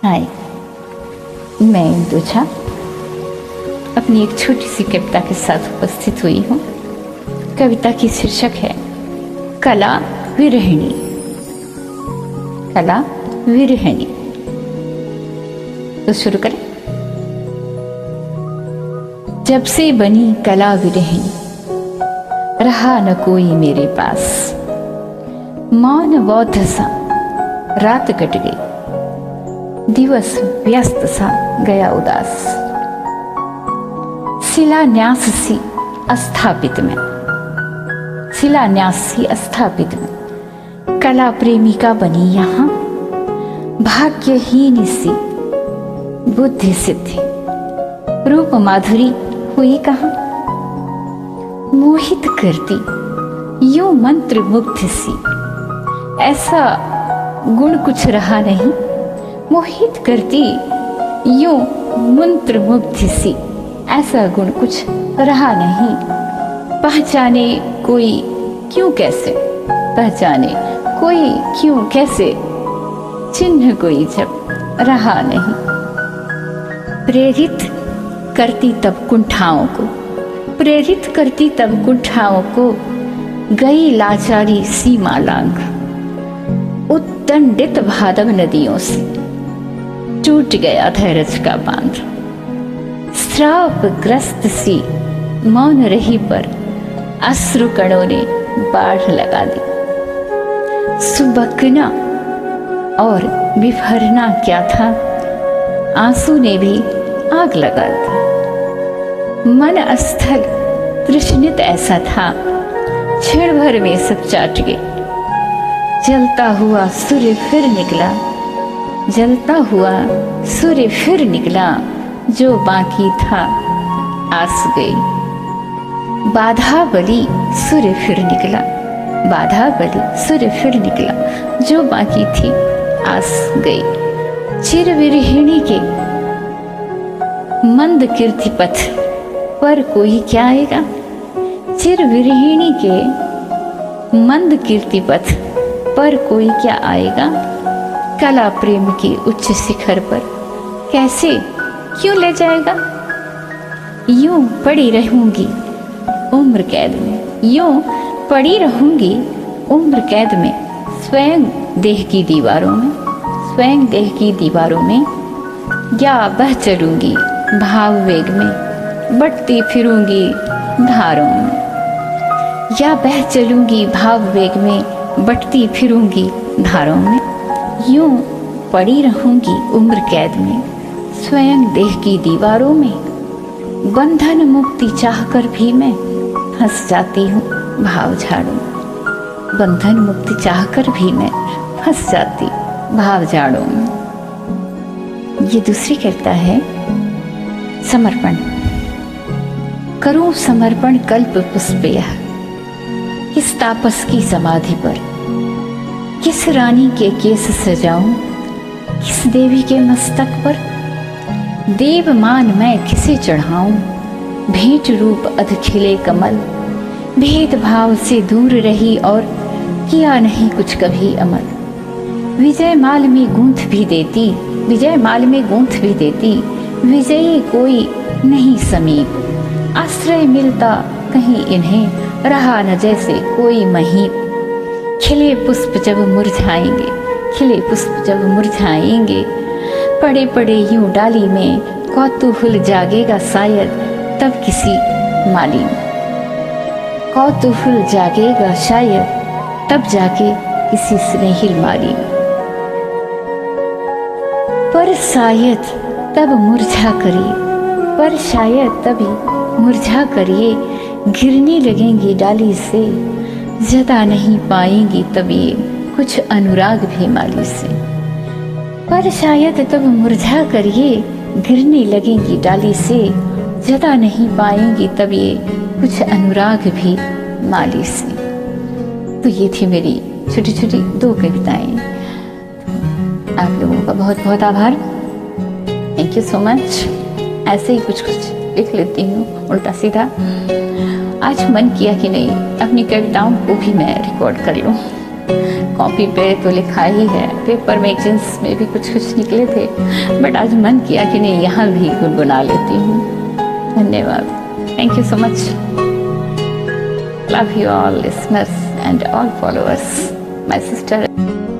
हाय, मैं इंदु झा अपनी एक छोटी सी कविता के साथ उपस्थित हुई हूँ। कविता की शीर्षक है कला विरहिणी। कला विरहिणी। तो शुरू करें। जब से बनी कला विरहिणी, रहा न कोई मेरे पास। मौन बौद्ध सा रात कट गई, दिवस व्यस्त सा गया उदास। शिलान्यास सी अस्थापित में, शिलान्यास सी अस्थापित में कला प्रेमिका बनी यहाँ। भाग्यहीन सी बुद्धि सिद्धि, रूप माधुरी हुई कहाँ। मोहित करती यूं मंत्र मुग्ध सी, ऐसा गुण कुछ रहा नहीं। मोहित करती यूं मंत्र मुग्ध सी, ऐसा गुण कुछ रहा नहीं। पहचाने कोई क्यों कैसे, पहचाने कोई क्यों कैसे, चिन्ह कोई जब रहा नहीं। प्रेरित करती तब कुंठाओं को, प्रेरित करती तब कुंठाओं को, गई लाचारी सीमा लांघ। उद्दंडित भादव नदियों से टूट गया धैर्य का बांध। श्राप ग्रस्त सी मौन रही पर अश्रु कणों ने बाढ़ लगा दी। सुबकना और बिफरना क्या था, आंसू ने भी आग लगा दी। मन स्थल तृष्णित ऐसा था, क्षण भर में सब चाट गए। जलता हुआ सूर्य फिर निकला, जलता हुआ सूर्य फिर निकला, जो बाकी था आस गई। बाधा बली सूर्य फिर निकला, बाधा बली सूर्य फिर निकला, जो बाकी थी आस गई। चिर विरहिणी के मंद कीर्ति पथ पर कोई क्या आएगा। चिर विरहिणी के मंद कीर्ति पथ पर कोई क्या आएगा। कला प्रेम की उच्च शिखर पर कैसे क्यों ले जाएगा। यूं पड़ी रहूंगी उम्र कैद में, यूं पड़ी रहूंगी उम्र कैद में, स्वयं देह की दीवारों में, स्वयं देह की दीवारों में। या बह चलूंगी भाव वेग में, बटती फिरूंगी धारों में। या बह चलूंगी भाव वेग में, बटती फिरूंगी धारों में। यूं पड़ी रहूंगी उम्र कैद में, स्वयं देह की दीवारों में। बंधन मुक्ति चाहकर भी मैं फंस जाती हूँ भाव झाड़ों। बंधन मुक्ति चाहकर भी मैं फंस जाती भाव झाड़ों में। ये दूसरी कविता है समर्पण। करूं समर्पण कल्प पुष्प यह, किस तापस की समाधि पर। किस रानी के केस सजाऊं, किस देवी के मस्तक पर। देव मान मैं किसे चढ़ाऊं, भेंट रूप अध खिले कमल। भेदभाव से दूर रही और किया नहीं कुछ कभी अमल। विजय माल में गूंथ भी देती, विजय माल में गूंथ भी देती, विजयी कोई नहीं समीप। आश्रय मिलता कहीं इन्हें, रहा न जैसे कोई महीप। खिले पुष्प जब मुरझाएंगे, खिले पुष्प जब मुरझाएंगे, पड़े पड़े यूं डाली में, कौतूहल जागेगा शायद तब किसी माली में। कौतूहल जागेगा शायद तब जाके किसी स्नेहिल माली में। पर शायद तब मुरझा करिए, पर शायद तभी मुरझा करिए, गिरने लगेंगी डाली से, जता नहीं पाएंगी तब ये कुछ अनुराग भी माली से। पर शायद तब मुरझा करिए, गिरने लगेंगी डाली से, जता नहीं पाएंगी तब ये कुछ अनुराग भी माली से। तो ये थी मेरी छोटी छोटी दो कविताएं। आप लोगों का बहुत बहुत आभार। Thank you so much. ऐसे ही कुछ कुछ लिख लेती हूँ उल्टा सीधा। आज मन किया कि नहीं अपनी कविताओं को भी मैं रिकॉर्ड कर लूँ। कॉपी पे तो लिखा ही है, पेपर मैगजीन्स में भी कुछ कुछ निकले थे, बट आज मन किया कि नहीं, यहाँ भी गुनगुना लेती हूँ। धन्यवाद। Thank you so much. Love you all listeners and all followers, my sister.